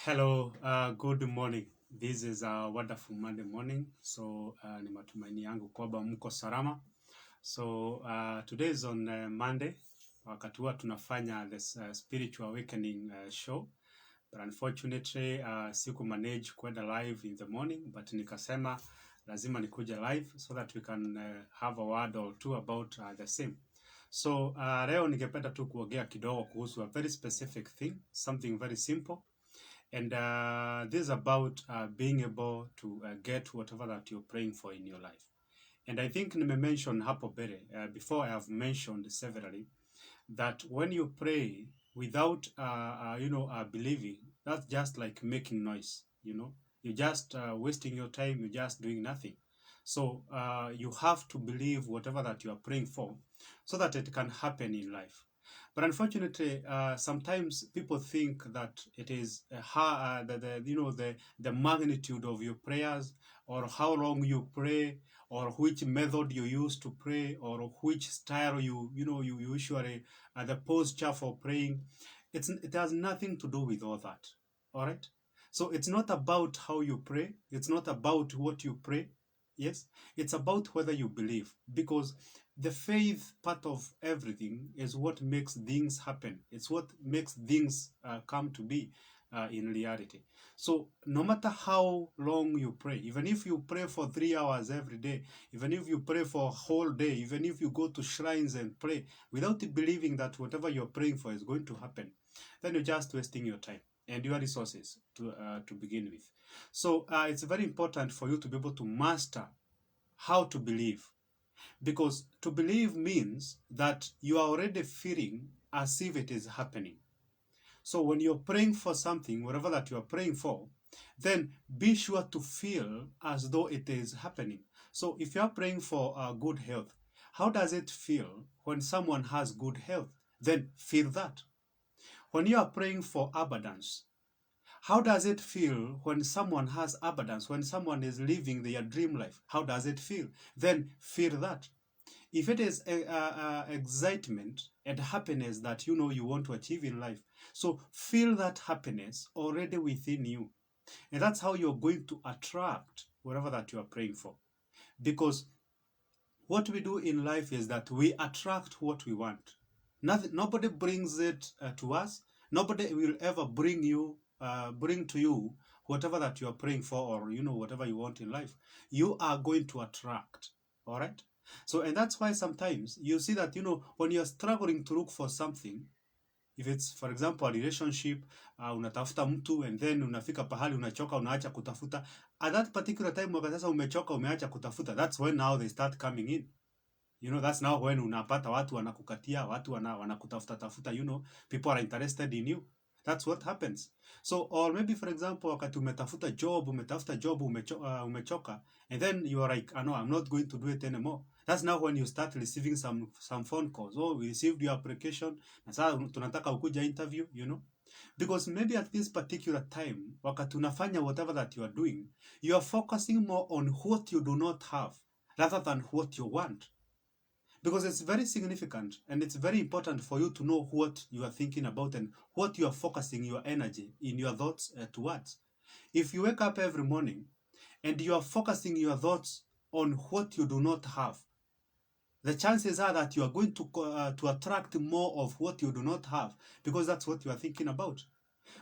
Hello, good morning. This is a wonderful Monday morning. So ni matumaini yangu kwamba mko salama. So today is on Monday. Wakati huwa tunafanya this spiritual awakening show. But unfortunately siku manage kwenda live in the morning, but nikasema lazima nikuje live so that we can have a word or two about the same. So leo ningependa tu kuongea kidogo kuhusu a very specific thing, something very simple. And this is about being able to get whatever that you're praying for in your life. And I think nime mention hapo mbele, before I have mentioned severally, that when you pray without, believing, that's just like making noise, You're just wasting your time, you're just doing nothing. So you have to believe whatever that you are praying for so that it can happen in life. But unfortunately, sometimes people think that it is the magnitude of your prayers, or how long you pray, or which method you use to pray, or which style you usually the posture for praying. It has nothing to do with all that. All right. So it's not about how you pray. It's not about what you pray. Yes, it's about whether you believe, because the faith part of everything is what makes things happen. It's what makes things come to be in reality. So no matter how long you pray, even if you pray for 3 hours every day, even if you pray for a whole day, even if you go to shrines and pray without believing that whatever you're praying for is going to happen, then you're just wasting your time and your resources to begin with. So it's very important for you to be able to master how to believe, because to believe means that you are already feeling as if it is happening. So when you're praying for something, whatever that you are praying for, then be sure to feel as though it is happening. So if you are praying for good health, how does it feel when someone has good health? Then feel that. When you are praying for abundance, how does it feel when someone has abundance, when someone is living their dream life? How does it feel? Then feel that. If it is excitement and happiness that you want to achieve in life, so feel that happiness already within you. And that's how you're going to attract whatever that you are praying for. Because what we do in life is that we attract what we want. Nobody brings it to us. Nobody will ever bring to you whatever that you are praying for, or whatever you want in life. You are going to attract. All right. So, and that's why sometimes you see that when you're struggling to look for something, if it's for example a relationship, unatafuta mtu and then unafika pahali unachoka, unaacha kutafuta. At that particular time wakati sasa umechoka, umeacha kutafuta, that's when now they start coming in. That's now when unapata watu wanakukatia, watu wanakutafuta tafuta, people are interested in you. That's what happens. So, or maybe for example, wakati umetafuta job, umechoka, and then you are like, no, I'm not going to do it anymore. That's now when you start receiving some phone calls. Oh, we received your application. Na sasa tunataka ukuja interview, Because maybe at this particular time, wakati unafanya whatever that you are doing, you are focusing more on what you do not have rather than what you want. Because it's very significant and it's very important for you to know what you are thinking about and what you are focusing your energy in your thoughts towards. If you wake up every morning and you are focusing your thoughts on what you do not have, the chances are that you are going to attract more of what you do not have, because that's what you are thinking about.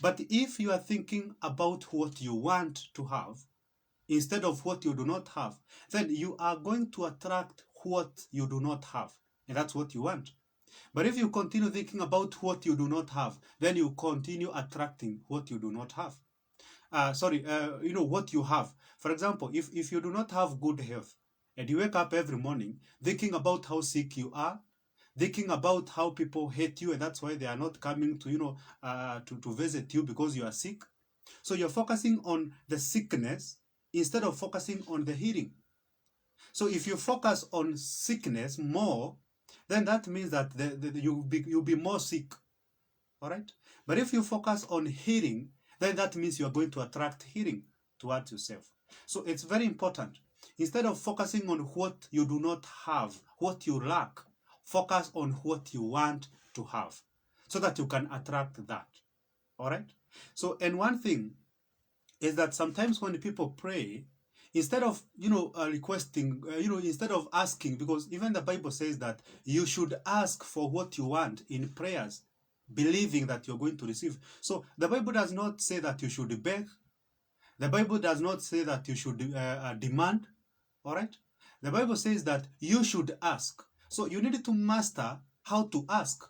But if you are thinking about what you want to have instead of what you do not have, then you are going to attract what you do not have, and that's what you want. But if you continue thinking about what you do not have, then you continue attracting what you do not have. What you have. For example, if you do not have good health and you wake up every morning thinking about how sick you are, thinking about how people hate you and that's why they are not coming to to visit you because you are sick, so you're focusing on the sickness instead of focusing on the healing. So if you focus on sickness more, then that means that you'll be more sick. All right. But if you focus on healing, then that means you're going to attract healing towards yourself. So it's very important. Instead of focusing on what you do not have, what you lack, focus on what you want to have so that you can attract that. All right. So, and one thing is that sometimes when people pray, instead of, requesting, instead of asking, because even the Bible says that you should ask for what you want in prayers, believing that you're going to receive. So the Bible does not say that you should beg. The Bible does not say that you should demand. All right. The Bible says that you should ask. So you need to master how to ask.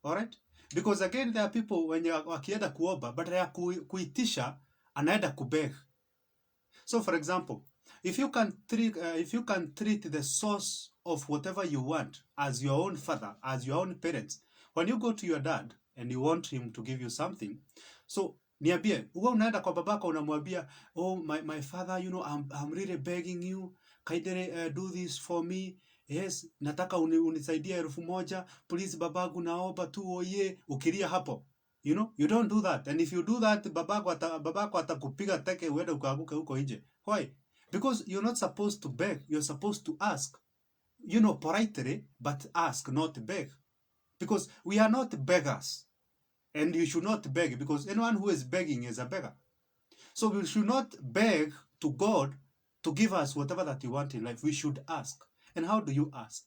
All right. Because again, there are people when wakienda kuomba, badala ya kuitisha, anaenda kubeg. So for example, if you can treat the source of whatever you want as your own father, as your own parents, when you go to your dad and you want him to give you something, so niambie, uwe unaenda kwa babaka unamwambia, oh my father, I'm really begging you, kindly do this for me. Yes, nataka unisaidia 1,000, please babagu naomba tu oye, ukilia hapo. You don't do that. And if you do that, babako atakupiga teke uende ukaanguke huko nje. Why? Because you're not supposed to beg. You're supposed to ask. Politely, but ask, not beg. Because we are not beggars. And you should not beg, because anyone who is begging is a beggar. So we should not beg to God to give us whatever that you want in life. We should ask. And how do you ask?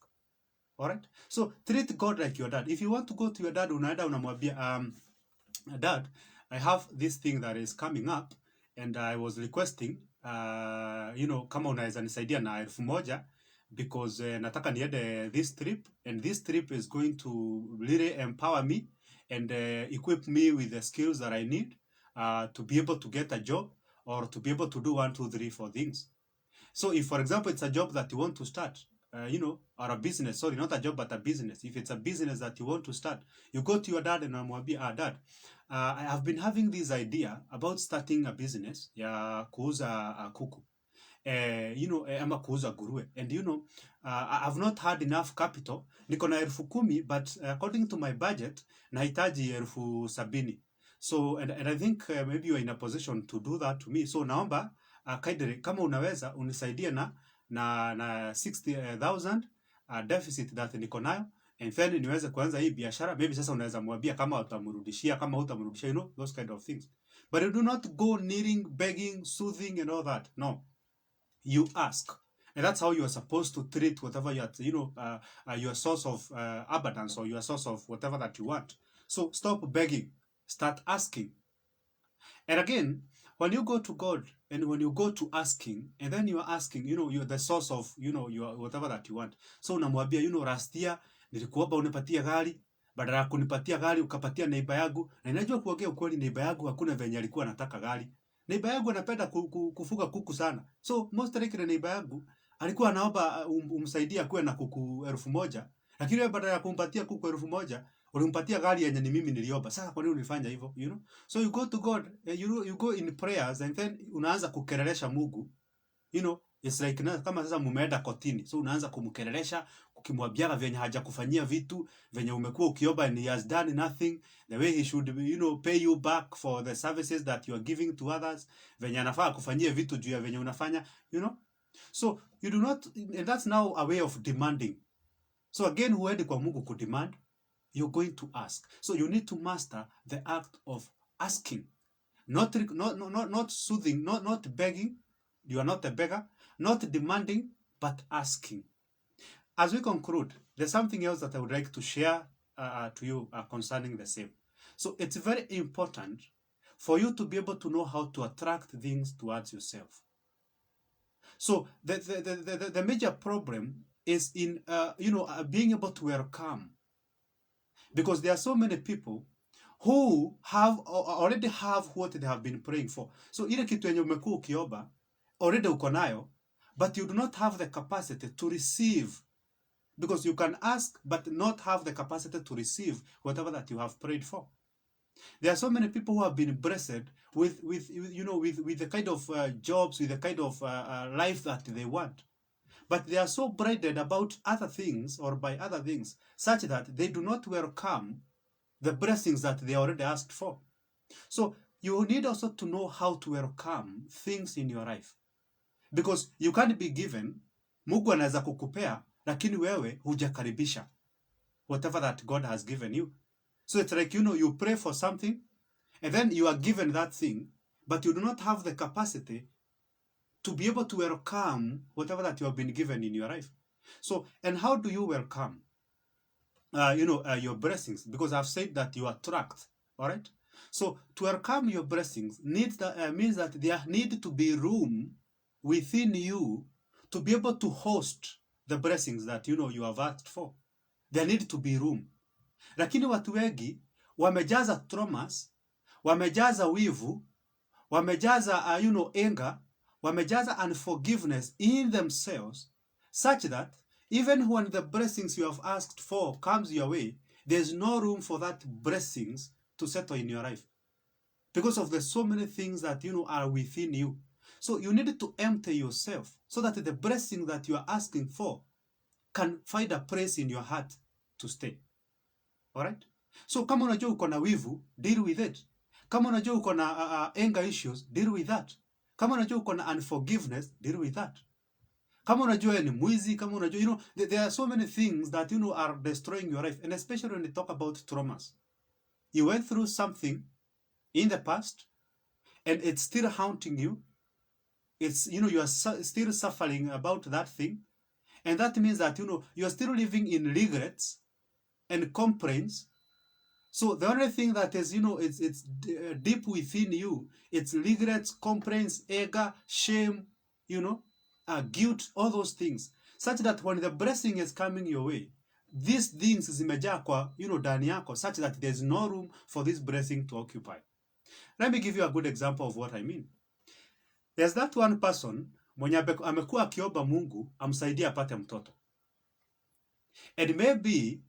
All right? So treat God like your dad. If you want to go to your dad, unaenda unamwambia, Dad, I have this thing that is coming up and I was requesting, kama unaweza nisaidia na 1,000 because nataka niende this trip, and this trip is going to really empower me and equip me with the skills that I need to be able to get a job or to be able to do 1, 2, 3, 4 things. So if, for example, it's a job that you want to start, or a business, sorry, not a job, but a business. If it's a business that you want to start, you go to your dad and unamwambia, Dad, I have been having this idea about starting a business ya kuuza kuku, ama kuuza nguruwe, and I've not had enough capital. Niko na 10,000, but according to my budget nahitaji 70,000. So and I think maybe you're in a position to do that to me. So naomba kindly, kama unaweza unisaidie na 60,000 deficit that niko nayo, and then niweze kuanza hii biashara. Maybe sasa unaweza mwambia kama utamrudishia, kama utamrudishia, those kind of things. But you do not go kneeling, begging, soothing and all that. No. You ask. And that's how you are supposed to treat whatever you are, your source of abundance, or your source of whatever that you want. So stop begging. Start asking. And again, when you go to God and when you go to asking, and then you are asking, you're the source of, your whatever that you want. So unamwambia, last year nilikuomba unipatie gari, badala ya kunipatia gari ukapatia neighbor yangu. Na ninajua kuongea ukweli, neighbor yangu hakuna venye alikuwa anataka gari. Neighbor yangu anapenda kufuga kuku sana. So most likely neighbor yangu alikuwa anaomba umsaidia kuwe na kuku 1,000, lakini wewe badala ya kumpatia kuku 1,000 ulimpatia gari yenye ni mimi niliomba. Sasa kwa nini ulifanya hivyo? So you go to God, you go in prayers, and then unaanza kukelelesha Mungu. It's like kama sasa mumeenda kotini. So unaanza kumkelelesha, ukimwambia venye hajakufanyia vitu, venye umekuwa ukiomba and he has done nothing, the way he should, pay you back for the services that you are giving to others, venye anafaa kufanyia vitu juu ya venye unafanya, So you do not, and that's now a way of demanding. So again, huendi kwa Mungu kudemand, you're going to ask. So you need to master the act of asking, not soothing, not begging. You are not a beggar, not demanding, but asking. As we conclude, there's something else that I would like to share to you concerning the same. So it's very important for you to be able to know how to attract things towards yourself. So the major problem is in being able to welcome, because there are so many people who already have what they have been praying for. So ile kitu yenye umekuwa ukiomba already uko nayo, but you do not have the capacity to receive, because you can ask but not have the capacity to receive whatever that you have prayed for. There are so many people who have been blessed with the kind of jobs, with the kind of life that they want, but they are so blinded about other things or by other things, such that they do not welcome the blessings that they already asked for. So you need also to know how to welcome things in your life, because you can't be given, Mungu anaweza kukupea, lakini wewe hujakaribisha whatever that God has given you. So it's like, you pray for something, And then you are given that thing, but you do not have the capacity to be able to welcome whatever that you have been given in your life. So, and how do you welcome, your blessings? Because I've said that you attract, all right? So to welcome your blessings means that there need to be room within you to be able to host the blessings that you have asked for. There need to be room. Lakini watu wengi wamejaza traumas, wamejaza wivu, wamejaza anger, wamejaza unforgiveness in themselves, such that even when the blessings you have asked for comes your way, there's no room for that blessings to settle in your life, because of the so many things that are within you. So you need to empty yourself so that the blessing that you are asking for can find a place in your heart to stay. All right? So kama unajua uko na wivu, deal with it. Kama unajua uko na anger issues, deal with that. Kama unajua uko na unforgiveness, deal with that. Kama unajua ni mwizi, kama unajua, there are so many things that are destroying your life, and especially when they talk about traumas. You went through something in the past, and it's still haunting you. It's you are still suffering about that thing, and that means that you are still living in regrets and complaints. So the only thing that is it's deep within you, it's regrets, complaints, anger, shame, guilt, all those things, such that when the blessing is coming your way, these things zimejaa kwa ndani yako, such that there's no room for this blessing to occupy. Let me give you a good example of what I mean. There's that one person mwenye amekuwa akiomba Mungu amsaidie apate mtoto, and maybe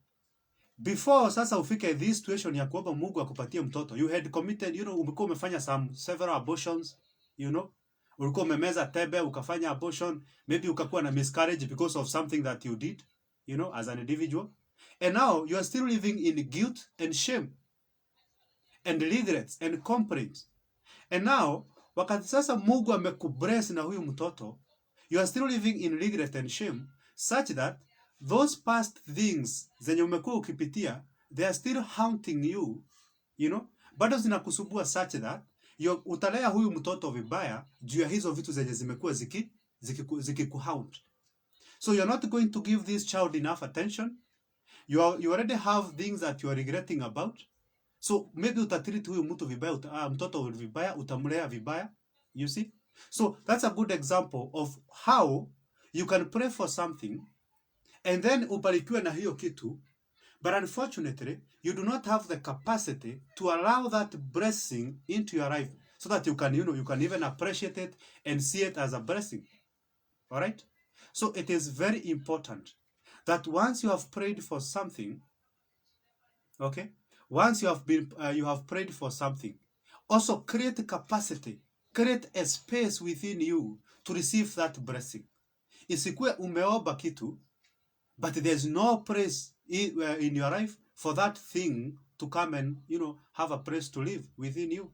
before sasa ufike this situation ya kuomba Mungu akupatie mtoto, you had committed, umekuwa umefanya several abortions, ulikuwa umemeza tebe ukafanya abortion, maybe ukakuwa na miscarriage because of something that you did, as an individual, and now you are still living in guilt and shame and regrets and complaints. And now wakati sasa Mungu amekubless na huyu mtoto, you are still living in regret and shame, such that those past things zenye umekuwa ukipitia, they are still haunting you, bado zinakusubua, such that utalea huyu mtoto vibaya juu ya hizo vitu zenye zimekuwa zikikuhaunt. So you're not going to give this child enough attention. You already have things that you are regretting about. So maybe utatreat huyu mtu vibaya, mtoto vibaya, utamlea vibaya, you see? So that's a good example of how you can pray for something and then ubarikiwe na hiyo kitu, but unfortunately you do not have the capacity to allow that blessing into your life so that you can even appreciate it and see it as a blessing. All right? So it is very important that once you have prayed for something, okay? Once you have prayed for something, also create capacity, create a space within you to receive that blessing. Isikuwe umeomba kitu, but there's no place in your life for that thing to come and have a place to live within you.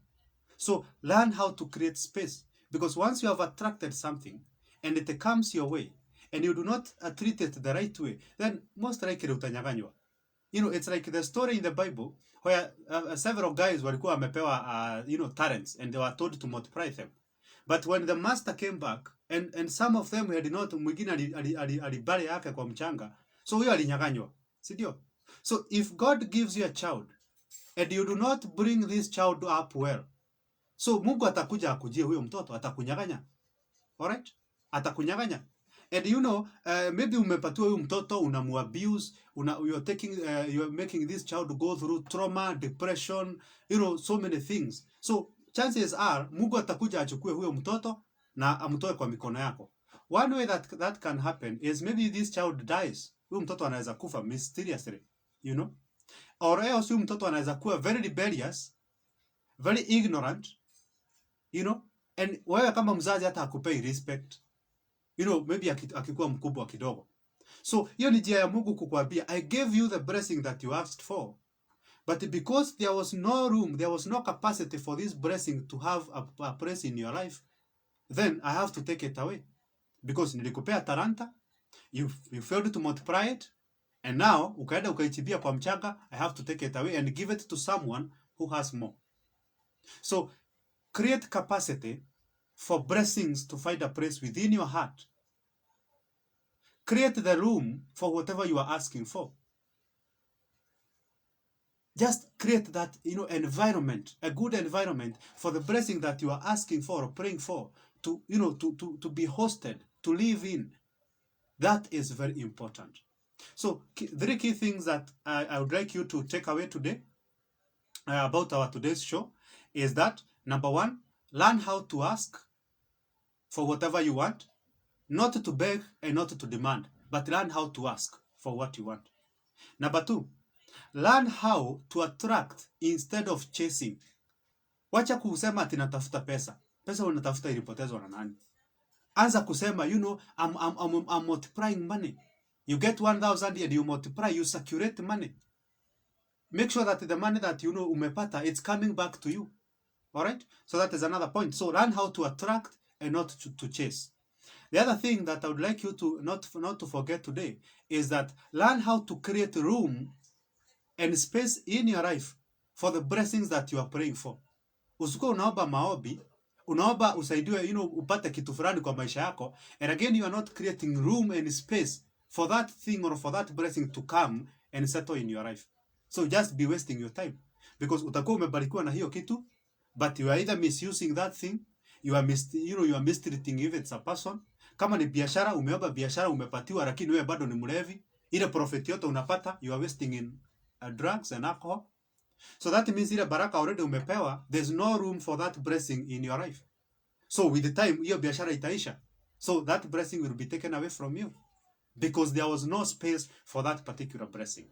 So learn how to create space, because once you have attracted something and it comes your way and you do not treat it the right way, then most likely utanyaganywa. It's like the story in the Bible where several guys walikuwa wamepewa talents, and they were told to multiply them. But when the master came back, and some of them had not, mwingine alibali yake kwa mchanga, so huyo alinyaganywa, si ndio? So if God gives you a child and you do not bring this child up well, so Mungu atakuja akujie huyo mtoto, atakunyaganya. Alright? Atakunyaganya. And maybe umepatiwa huyu mtoto, unamuabuse, you're making this child go through trauma, depression, so many things. So chances are Mungu atakuja achukue huyo mtoto na amtoe kwa mikono yako. One way that can happen is maybe this child dies. Huyo mtoto anaweza kufa mysteriously, or else huyo mtoto anaweza kuwa very rebellious, very ignorant, and wewe kama mzazi hata hakupei respect, maybe akikuwa mkubwa kidogo. So hiyo ni njia ya Mungu kukuambia, I gave you the blessing that you asked for, but because there was no room, there was no capacity for this blessing to have a place in your life, then I have to take it away. Because nilikupea talanta, you failed to multiply it, and now ukaenda ukaichibia kwa mchanga, I have to take it away and give it to someone who has more. So create capacity for blessings to find a place within your heart. Create the room for whatever you are asking for. Just create that, environment, a good environment for the blessing that you are asking for or praying for to, to be hosted, to live in. That is very important. So 3 key things that I would like you to take away today about our today's show is that, number 1, learn how to ask for whatever you want, not to beg and not to demand, but learn how to ask for what you want. Number 2, learn how to attract instead of chasing. Wacha kusema ati natafuta pesa. Pesa unatafuta ilipotezwa na nani? Anza kusema, I'm multiplying money. You get 1,000 and you multiply, you circulate money. Make sure that the money that umepata, it's coming back to you. All right? So that is another point. So learn how to attract and not to chase. The other thing that I would like you to not to forget today is that learn how to create room and space in your life for the blessings that you are praying for. Usikuwa unaomba maombi, unaomba usaidiwe, upate kitu fulani kwa maisha yako, and again you are not creating room and space for that thing or for that blessing to come and settle in your life. So just be wasting your time, because utakuwa umebarikiwa na hiyo kitu, but you are either misusing that thing, you are mistreating if it's a person. Kama ni biashara, umeomba biashara umepatiwa, lakini wewe bado ni mlevi, ile profit yote unapata you are wasting in drugs and alcohol. So that means ile baraka already umepewa, there's no room for that blessing in your life. So with the time, hiyo biashara itaisha. So that blessing will be taken away from you, because there was no space for that particular blessing.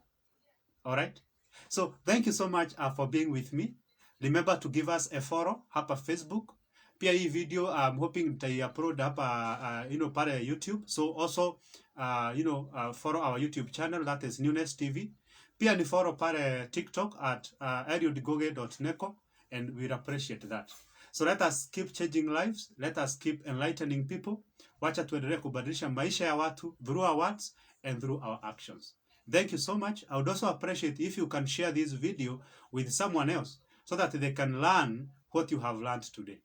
All right? So thank you so much for being with me. Remember to give us a follow hapa Facebook. Pia hii video I'm hoping nitai-upload hapa pale YouTube. So also follow our YouTube channel, that is Newness TV. Pia ni follow pale TikTok at eliudgoge.neko, and we'll appreciate that. So let us keep changing lives. Let us keep enlightening people. Wacha tuendelee kubadilisha maisha ya watu through our words and through our actions. Thank you so much. I would also appreciate if you can share this video with someone else so that they can learn what you have learned today.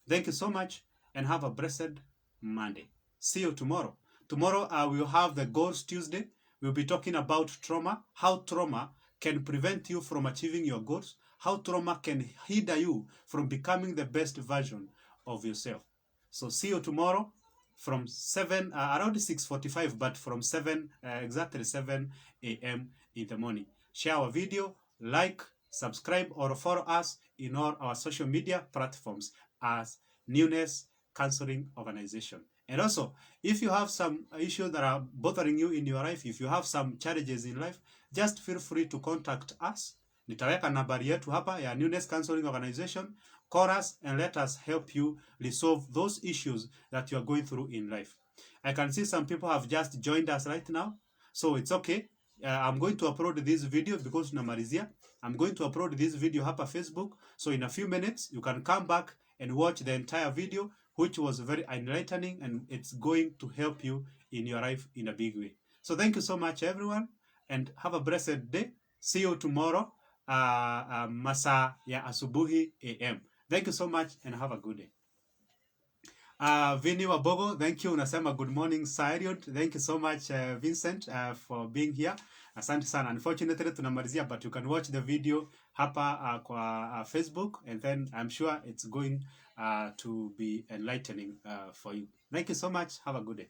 Thank you so much, and have a blessed Monday. See you tomorrow. Tomorrow we will have the Goals Tuesday. We'll be talking about trauma, how trauma can prevent you from achieving your goals, how trauma can hinder you from becoming the best version of yourself. So see you tomorrow from 7, around 6:45, but from 7, exactly 7 a.m. in the morning. Share our video, like, subscribe, or follow us in all our social media platforms as Newness Counseling Organization. And also, if you have some issues that are bothering you in your life, if you have some challenges in life, just feel free to contact us. Nitaweka nambari yetu hapa ya Newness Counseling Organization. Call us and let us help you resolve those issues that you are going through in life. I can see some people have just joined us right now, so it's okay. I'm going to upload this video because tunamalizia. I'm going to upload this video hapa Facebook, so in a few minutes you can come back and watch the entire video, which was very enlightening, and it's going to help you in your life in a big way. So thank you so much, everyone, and have a blessed day. See you tomorrow, masaa ya asubuhi AM. Thank you so much, and have a good day. Vinny Wabogo, thank you. Unasema good morning, Sariot. Thank you so much, Vincent, for being here. Asante sana. Unfortunately, tunamalizia, but you can watch the video hapa kwa Facebook, and then I'm sure it's going to be enlightening for you. Thank you so much. Have a good day.